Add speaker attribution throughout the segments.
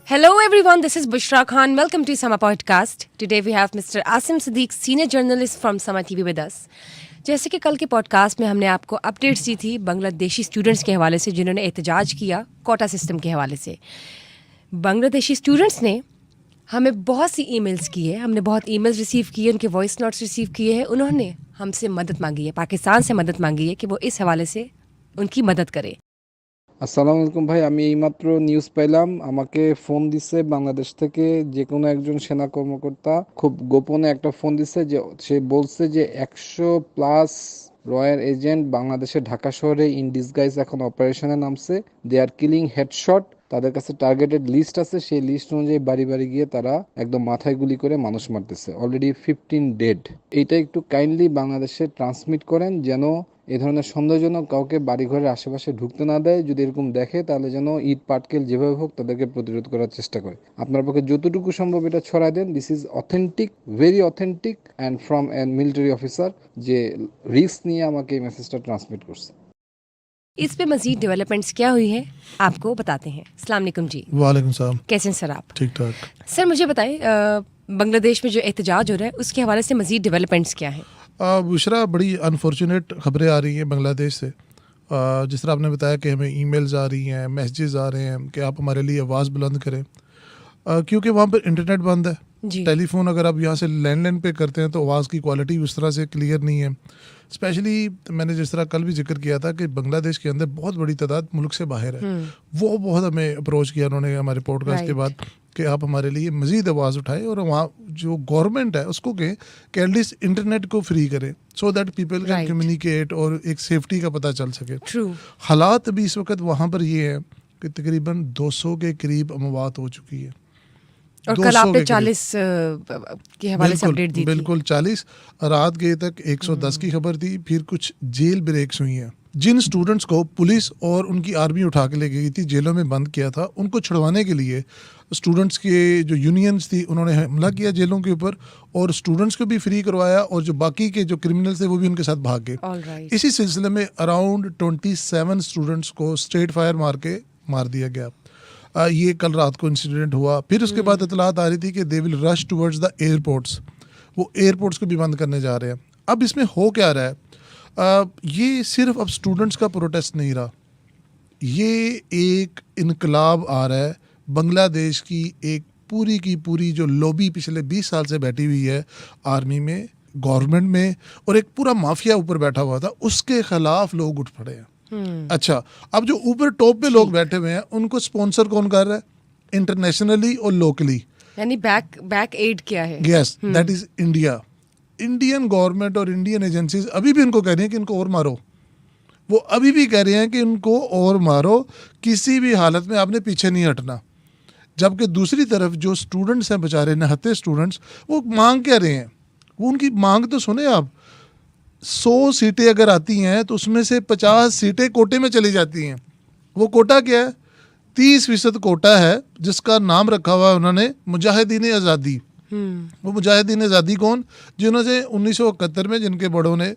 Speaker 1: Hello everyone, this is Bushra Khan. Welcome to Sama Podcast. Today we have Mr. Asim Siddiq, senior journalist from Sama TV with us. जैसे कि कल के podcast में हमने आपको updates दी थी Bangladeshi students के हवाले से जिन्होंने एहतजाज किया कोटा सिस्टम के हवाले से। बांग्लादेशी स्टूडेंट्स ने हमें बहुत सी ईमेल्स की है, हमने बहुत ईमेल्स रिसीव किए, उनके वॉइस नोट्स रिसीव किए हैं। उन्होंने हमसे मदद मांगी है, पाकिस्तान से मदद मांगी है कि वो इस हवाले से उनकी मदद करे।
Speaker 2: আসসালামু আলাইকুম ভাই, আমি এইমাত্র নিউজ পাইলাম। আমাকে ফোন দিছে বাংলাদেশ থেকে যে কোনো একজন সেনা কর্মকর্তা, খুব গোপনে একটা ফোন দিছে। যে সে বলছে যে 100+ রয়্যাল এজেন্ট বাংলাদেশের ঢাকা শহরে ইন ডিসগাইজ এখন অপারেশনে নামছে। দে আর কিলিং হেডশট। তাদের কাছে টার্গেটেড লিস্ট আছে, সেই লিস্ট অনুযায়ী বাড়ি বাড়ি গিয়ে তারা একদম মাথায় গুলি করে মানুষ মারতেছে। Already 15 dead. এইটা একটু কাইন্ডলি বাংলাদেশে ট্রান্সমিট করেন যেন এই ধরনের সন্দেহজনক কাউকে বাড়িঘরের আশেপাশে ঢুকতে না দেয়। যদি এরকম দেখে তাহলে যেন ইট পাটকেল যেভাবে হোক তাদেরকে প্রতিরোধ করার চেষ্টা করে। আপনার পক্ষে যতটুকু সম্ভব এটা ছড়ায় দেন। This is authentic, very authentic and from an military officer যে রিস্ক নিয়ে আমাকে এই মেসেজটা ट्रांसमिट করছে।
Speaker 1: इस पे मजीद डेवलपमेंट्स क्या हुई है आपको बताते हैं। अस्सलाम वालेकुम जी।
Speaker 3: वालेकुम सलाम।
Speaker 1: कैसे हैं सर आप?
Speaker 3: ठीक ठाक।
Speaker 1: सर मुझे बताएं, बांग्लादेश में जो एहतजाज हो रहा है उसके हवाले से मजीद डेवलपमेंट्स क्या हैं?
Speaker 3: बुशरा, बड़ी अनफॉर्चुनेट खबरें आ रही हैं बांग्लादेश से। जिस तरह आपने बताया कि हमें ईमेल्स आ रही हैं, मैसेजेस आ रहे हैं कि आप हमारे लिए आवाज़ बुलंद करें, क्योंकि वहाँ पर इंटरनेट बंद है। टेलीफोन अगर आप यहाँ से लैंडलाइन पे करते हैं तो आवाज़ की क्वालिटी उस तरह से क्लियर नहीं है। स्पेशली मैंने जिस तरह कल भी जिक्र किया था कि बांग्लादेश के अंदर बहुत बड़ी तादाद मुल्क से बाहर है। वो बहुत हमें अप्रोच किया उन्होंने हमारे पॉडकास्ट के बाद कि आप हमारे लिए मज़ीद आवाज़ उठाएं और वहाँ जो गवर्नमेंट है उसको कहें कि एटलीस्ट इंटरनेट को फ्री करें so that people can communicate और एक सेफ्टी का पता चल सके। हालात अभी इस वक्त वहाँ पर ये है कि तकरीबन 200 के करीब अमवात हो चुकी है।
Speaker 1: और कल आपने 40 के हवाले से अपडेट दी थी।
Speaker 3: बिल्कुल 40। रात गए तक 110 की खबर थी। फिर कुछ जेल ब्रेक्स हुई हैं। जिन स्टूडेंट्स को पुलिस और उनकी आर्मी उठा के ले गई थी, जेलों में बंद किया था, उनको छुड़वाने के लिए स्टूडेंट्स के जो यूनियंस थी उन्होंने हमला किया जेलों के ऊपर और स्टूडेंट्स को भी फ्री करवाया और जो बाकी के जो क्रिमिनल्स थे वो भी उनके साथ भाग गए। इसी सिलसिले में अराउंड 27 स्टूडेंट्स को स्ट्रेट फायर मार दिया गया। ये कल रात को इंसिडेंट हुआ। फिर उसके बाद इतलात आ रही थी कि they will rush towards the airports. वो एयरपोर्ट्स को भी बंद करने जा रहे हैं। अब इसमें हो क्या रहा है, ये सिर्फ अब स्टूडेंट्स का प्रोटेस्ट नहीं रहा, ये एक इनकलाब आ रहा है। बांग्लादेश की एक पूरी की पूरी जो लॉबी पिछले 20 साल से बैठी हुई है आर्मी में, गवर्नमेंट में, और एक पूरा माफिया ऊपर बैठा हुआ था, उसके खिलाफ लोग उठ पड़े हैं। अच्छा, अब जो ऊपर टॉप पे लोग बैठे हुए हैं उनको स्पॉन्सर कौन कर रहा है, इंटरनेशनली और लोकली,
Speaker 1: यानी बैक एड क्या है?
Speaker 3: Yes, that is India. Indian government और इंडियन एजेंसीज अभी भी इनको कह रही हैं कि इनको और मारो। वो अभी भी कह रहे हैं कि इनको और मारो, किसी भी हालत में आपने पीछे नहीं हटना। जबकि दूसरी तरफ जो स्टूडेंट्स हैं बेचारे निहत्थे स्टूडेंट्स, वो मांग क्या रहे हैं, वो उनकी मांग तो सुने आप। 100 सीटें अगर आती हैं तो उसमें से 50 सीटें कोटे में चली जाती हैं। वो कोटा क्या है? 30% कोटा है जिसका नाम रखा हुआ है उन्होंने मुजाहिदीन आज़ादी। वो मुजाहिदीन आज़ादी कौन? जिन्होंने 1971 में जिनके बड़ों ने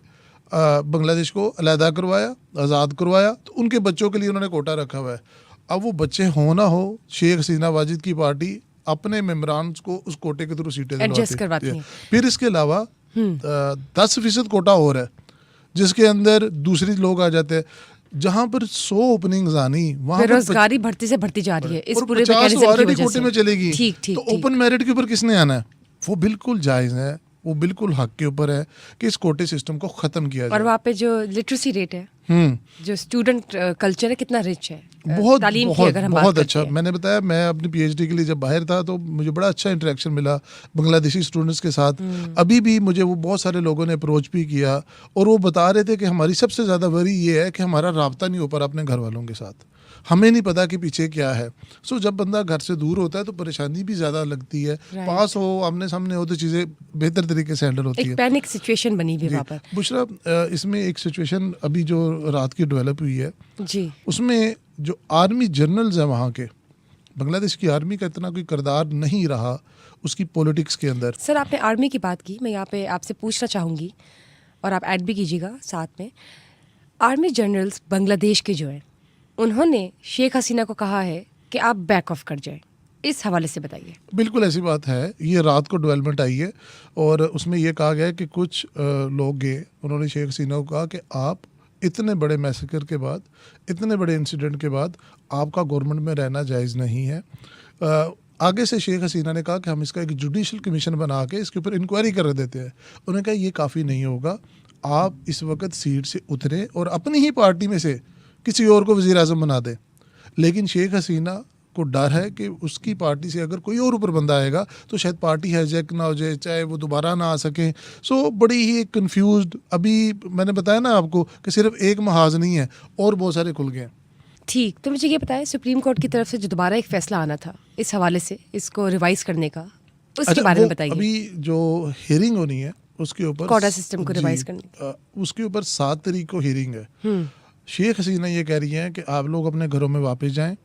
Speaker 3: बांग्लादेश को अलहदा करवाया, आज़ाद करवाया, तो उनके बच्चों के लिए उन्होंने कोटा रखा हुआ है। अब वो बच्चे हो ना हो, शेख हसीना वाजिद की पार्टी अपने मेम्बरान को उस कोटे के थ्रू सीटें दिलवाती है। फिर इसके अलावा 10% कोटा और है जिसके अंदर दूसरी लोग आ जाते हैं। जहाँ पर 100 ओपनिंग्स आनी, वहाँ
Speaker 1: बेरोजगारी भर्ती से भर्ती जा रही है इस पूरे मैकेनिज्म की वजह से।
Speaker 3: कोटे में चलेगी तो ओपन मेरिट के ऊपर किसने आना है? वो बिल्कुल जायज़ है, वो बिल्कुल हक के ऊपर है कि इस कोटे सिस्टम को ख़त्म किया जाए।
Speaker 1: और वहाँ पे जो लिटरेसी रेट है, जो स्टूडेंट कल्चर है, कितना रिच है
Speaker 3: बहुत
Speaker 1: तालीम की अगर हम
Speaker 3: बहुत अच्छा। मैंने बताया, मैं अपनी PhD के लिए जब बाहर था तो मुझे बड़ा अच्छा इंटरेक्शन मिला बांग्लादेशी स्टूडेंट्स के साथ। अभी भी मुझे वो बहुत सारे लोगों ने अप्रोच भी किया और वो बता रहे थे कि हमारी सबसे ज़्यादा वरी ये है कि हमारा राब्ता नहीं हो पा रहा अपने घर वालों के साथ, हमें नहीं पता कि पीछे क्या है। सो जब बंदा घर से दूर होता है तो परेशानी भी ज़्यादा लगती है। पास हो, आमने सामने हो तो चीज़ें बेहतर तरीके से हैंडल होती है।
Speaker 1: एक पैनिक सिचुएशन बनी हुई वहाँ पर।
Speaker 3: बुशरा, इसमें एक सिचुएशन अभी जो रात की डेवलप हुई है
Speaker 1: जी,
Speaker 3: उसमें जो आर्मी जनरल्स हैं वहाँ के, बांग्लादेश की आर्मी का इतना कोई किरदार नहीं रहा उसकी पॉलिटिक्स के अंदर।
Speaker 1: सर आपने आर्मी की बात की, मैं यहाँ पे आपसे पूछना चाहूँगी और आप ऐड भी कीजिएगा साथ में। आर्मी जनरल्स बांग्लादेश के जो हैं उन्होंने शेख हसीना को कहा है कि आप बैक ऑफ कर जाएं। इस हवाले से बताइए।
Speaker 3: बिल्कुल ऐसी बात है। ये रात को डेवलपमेंट आई है और उसमें ये कहा गया है कि कुछ लोग गए, उन्होंने शेख हसीना को कहा कि आप इतने बड़े मैसेकर के बाद, इतने बड़े इंसिडेंट के बाद आपका गवर्नमेंट में रहना जायज़ नहीं है। आगे से शेख हसीना ने कहा कि हम इसका एक जुडिशल कमीशन बना के इसके ऊपर इंक्वायरी कर देते हैं। उन्होंने कहा ये काफ़ी नहीं होगा, आप इस वक्त सीट से उतरे और अपनी ही पार्टी में से किसी और को वज़ीर आज़म बना दें। लेकिन शेख हसीना को डर है कि उसकी पार्टी से अगर कोई और ऊपर बंदा आएगा तो शायद पार्टी हाईजैक ना हो जाए, चाहे वो दोबारा ना आ सके। सो बड़ी ही कंफ्यूज्ड, अभी मैंने बताया ना आपको कि सिर्फ एक महाज नहीं है और बहुत सारे खुल गए हैं।
Speaker 1: ठीक, तो मुझे ये बताएं, सुप्रीम कोर्ट की तरफ से जो दोबारा एक फैसला आना था इस हवाले से, इसको रिवाइज करने का, उसके बारे में बताइए।
Speaker 3: अभी जो हियरिंग होनी है उसके ऊपर,
Speaker 1: कोटा सिस्टम को
Speaker 3: जी,
Speaker 1: रिवाइज करने की।
Speaker 3: उसके ऊपर 7 तारीख को हियरिंग है। शेख हसीना ये कह रही हैं कि आप लोग अपने घरों में वापस जाएं,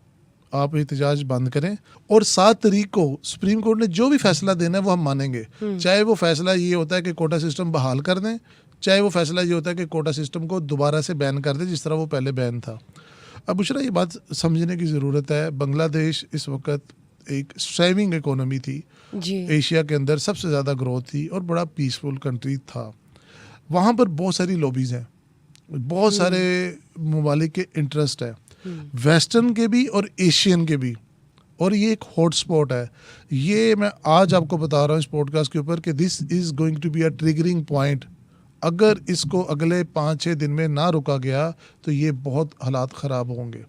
Speaker 3: आप एहतजाज बंद करें और 7 तारीख को सुप्रीम कोर्ट ने जो भी फैसला देना है वो हम मानेंगे। चाहे वो फैसला ये होता है कि कोटा सिस्टम बहाल कर दें, चाहे वो फैसला ये होता है कि कोटा सिस्टम को दोबारा से बैन कर दें जिस तरह वो पहले बैन था। अब बुशरा, ये बात समझने की ज़रूरत है, बांग्लादेश इस वक्त एक स्ट्राइविंग इकोनॉमी थी
Speaker 1: जी।
Speaker 3: एशिया के अंदर सबसे ज़्यादा ग्रोथ थी और बड़ा पीसफुल कंट्री था। वहाँ पर बहुत सारी लॉबीज़ हैं, बहुत सारे ममालिक के इंटरेस्ट है, वेस्टर्न के भी और एशियन के भी, और ये एक हॉट स्पॉट है। ये मैं आज आपको बता रहा हूँ इस पॉडकास्ट के ऊपर कि this is going to be a triggering point. अगर इसको अगले 5-6 दिन में ना रुका गया तो ये बहुत हालात ख़राब होंगे।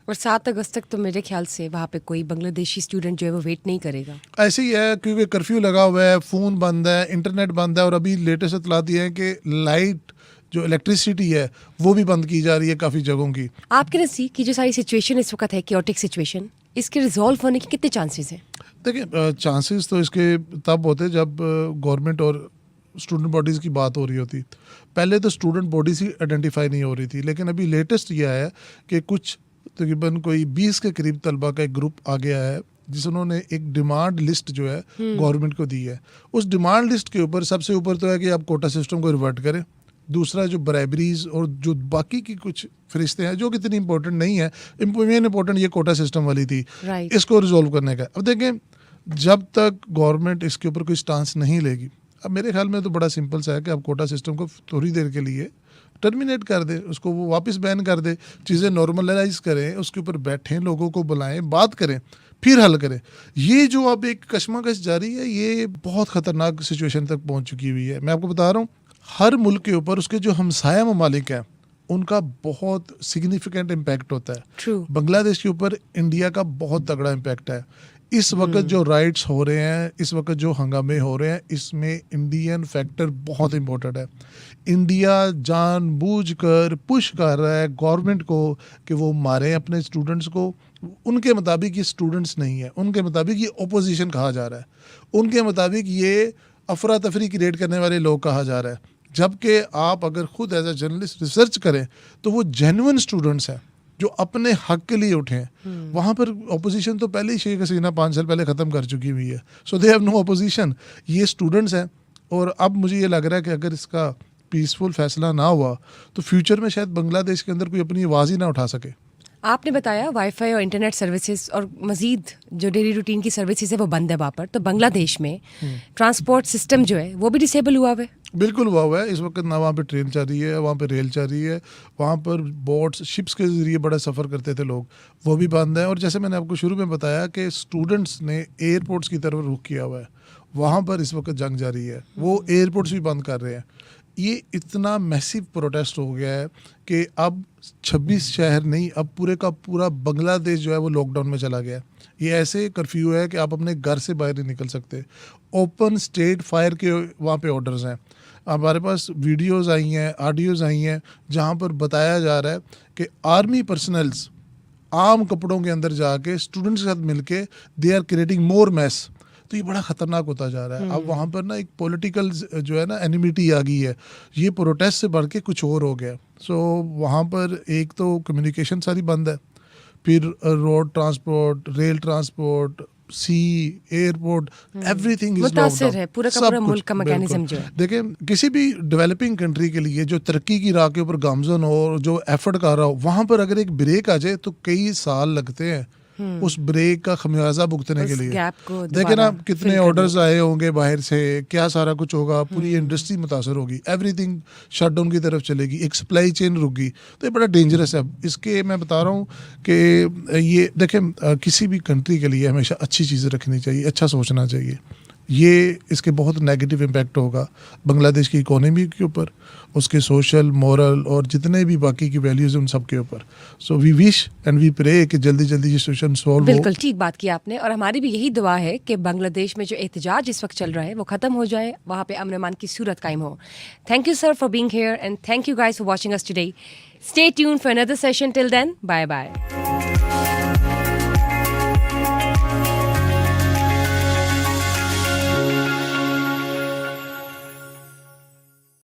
Speaker 1: और 7 अगस्त तक तो मेरे ख्याल से वहाँ पे कोई बांग्लादेशी स्टूडेंट जो है वो वेट नहीं करेगा।
Speaker 3: ऐसे ही है, क्योंकि कर्फ्यू लगा हुआ है, फ़ोन बंद है, इंटरनेट बंद है, और अभी लेटेस्ट इतला दी है कि लाइट जो इलेक्ट्रिसिटी है वो भी बंद की जा रही है काफ़ी जगहों की।
Speaker 1: आपके नज़दीक की जो सारी सिचुएशन इस वक्त है, क्योटिक सिचुएशन, इसके रिजॉल्व होने के कितने चांसेस हैं?
Speaker 3: देखिए, चांसेस तो इसके तब होते जब गवर्नमेंट और स्टूडेंट बॉडीज़ की बात हो रही होती। पहले तो स्टूडेंट बॉडीज़ ही आइडेंटिफाई नहीं हो रही थी, लेकिन अभी लेटेस्ट ये आया कि कुछ तकरीबन कोई 20 के करीब तलबा का एक ग्रुप आ गया है जिन्होंने एक डिमांड लिस्ट जो है गवर्नमेंट को दी है। उस डिमांड लिस्ट के ऊपर सबसे ऊपर तो है कि आप कोटा सिस्टम को रिवर्ट करें। दूसरा जो ब्राइबरीज और जो बाकी की कुछ फरिश्ते हैं जो कि इतनी इंपॉर्टेंट नहीं है, मेन इंपॉर्टेंट ये कोटा सिस्टम वाली थी,
Speaker 1: Right.
Speaker 3: इसको रिजॉल्व करने का। अब देखें, जब तक गवर्नमेंट इसके ऊपर कोई स्टांस नहीं लेगी, अब मेरे ख्याल में तो बड़ा सिंपल सा है कि आप कोटा सिस्टम को थोड़ी देर के लिए टर्मिनेट कर दे, उसको वो वापस बैन कर दे, चीज़ें नॉर्मलाइज करें, उसके ऊपर बैठें, लोगों को बुलाएं, बात करें, फिर हल करें। ये जो अब एक कशमकश जारी है, ये बहुत ख़तरनाक सिचुएशन तक पहुंच चुकी हुई है। मैं आपको बता रहा हूँ, हर मुल्क के ऊपर उसके जो हमसाया ममालिक हैं उनका बहुत सिग्निफिकेंट इम्पैक्ट होता है।
Speaker 1: True.
Speaker 3: बांग्लादेश के ऊपर इंडिया का बहुत तगड़ा इम्पैक्ट है। इस वक्त जो राइट्स हो रहे हैं, इस वक्त जो हंगामे हो रहे हैं, इसमें इंडियन फैक्टर बहुत इम्पोर्टेंट है। इंडिया जानबूझकर पुश कर रहा है गवर्नमेंट को कि वो मारें अपने स्टूडेंट्स को। उनके मुताबिक ये स्टूडेंट्स नहीं है, उनके मुताबिक ये ओपोजिशन कहा जा रहा है, उनके मुताबिक ये अफरा तफरी क्रिएट करने वाले लोग कहा जा रहा है। जबकि आप अगर खुद एज ए जर्नलिस्ट रिसर्च करें तो वो जेन्युइन स्टूडेंट्स हैं जो अपने हक के लिए उठे हैं। वहाँ पर ऑपोजिशन तो पहले ही शेख हसीना 5 साल पहले ख़त्म कर चुकी हुई है। सो दे हैव नो ऑपोजिशन, ये स्टूडेंट्स हैं। और अब मुझे ये लग रहा है कि अगर इसका पीसफुल फैसला ना हुआ तो फ्यूचर में शायद बांग्लादेश के अंदर कोई अपनी आवाज़ ही ना उठा सके।
Speaker 1: आपने बताया वाईफाई और इंटरनेट सर्विसेज और मजीद जो डेली रूटीन की सर्विसेज है वो बंद है वहाँ पर, तो बांग्लादेश में ट्रांसपोर्ट सिस्टम जो है वो भी डिसेबल हुआ है।
Speaker 3: बिल्कुल हुआ हुआ है। इस वक्त ना वहाँ पे ट्रेन चल रही है, वहाँ पे रेल चल रही है, वहाँ पर बोट्स शिप्स के ज़रिए बड़ा सफ़र करते थे लोग, वो भी बंद है। और जैसे मैंने आपको शुरू में बताया कि स्टूडेंट्स ने एयरपोर्ट्स की तरफ रुख किया हुआ है, वहाँ पर इस वक्त जंग जारी है, वो एयरपोर्ट्स भी बंद कर रहे हैं। ये इतना मैसिव प्रोटेस्ट हो गया है कि अब 26 शहर नहीं, अब पूरे का पूरा बांग्लादेश जो है वो लॉकडाउन में चला गया। ये ऐसे कर्फ्यू है कि आप अपने घर से बाहर नहीं निकल सकते। ओपन स्टेट फायर के वहाँ पे ऑर्डर्स हैं। हमारे पास वीडियोस आई हैं, ऑडियोज़ आई हैं जहाँ पर बताया जा रहा है कि आर्मी पर्सनल्स आम कपड़ों के अंदर जाके स्टूडेंट्स के साथ मिलके they are creating more mess. तो ये बड़ा ख़तरनाक होता जा रहा है। अब वहाँ पर ना एक पॉलिटिकल जो है ना एनिमिटी आ गई है, ये प्रोटेस्ट से बढ़ के कुछ और हो गया। सो वहाँ पर एक तो कम्युनिकेशन सारी बंद है, फिर road transport, rail transport, sea, airport, everything is
Speaker 1: मुतासिर है पूरा का पूरा मुल्क का मैकेनिज्म जो है।
Speaker 3: देखें, किसी भी डेवलपिंग कंट्री के लिए जो तरक्की की राह के ऊपर गामजन हो, जो एफर्ट कर रहा हो, वहाँ पर अगर एक ब्रेक आ जाए तो कई साल लगते हैं उस ब्रेक का खमियाजा भुगतने
Speaker 1: उस
Speaker 3: के लिए।
Speaker 1: gap को
Speaker 3: देखे ना
Speaker 1: दोबारा
Speaker 3: कितने
Speaker 1: fill
Speaker 3: ऑर्डर्स आए होंगे बाहर से, क्या सारा कुछ होगा, पूरी इंडस्ट्री मुतासर होगी, एवरीथिंग शटडाउन की तरफ चलेगी, एक सप्लाई चेन रुक गई। तो ये बड़ा डेंजरस है। इसके मैं बता रहा हूँ कि ये देखें किसी भी कंट्री के लिए हमेशा अच्छी चीज़ें रखनी चाहिए, अच्छा सोचना चाहिए। ये इसके बहुत नेगेटिव इम्पैक्ट होगा बांग्लादेश की इकोनॉमी के ऊपर, उसके सोशल, मॉरल और जितने भी बाकी की वैल्यूज़ हैं उन सब के ऊपर। So we wish and we pray कि जल्दी जल्दी ये सिचुएशन सॉल्व हो।
Speaker 1: बिल्कुल ठीक बात की आपने, और हमारी भी यही दुआ है कि बांग्लादेश में जो एहतजाज इस वक्त चल रहा है वो खत्म हो जाए, वहाँ पे अमन अमान की सूरत कायम हो। Thank you sir for being here and thank you guys for watching us today. Stay tuned for another session. Till then, bye bye.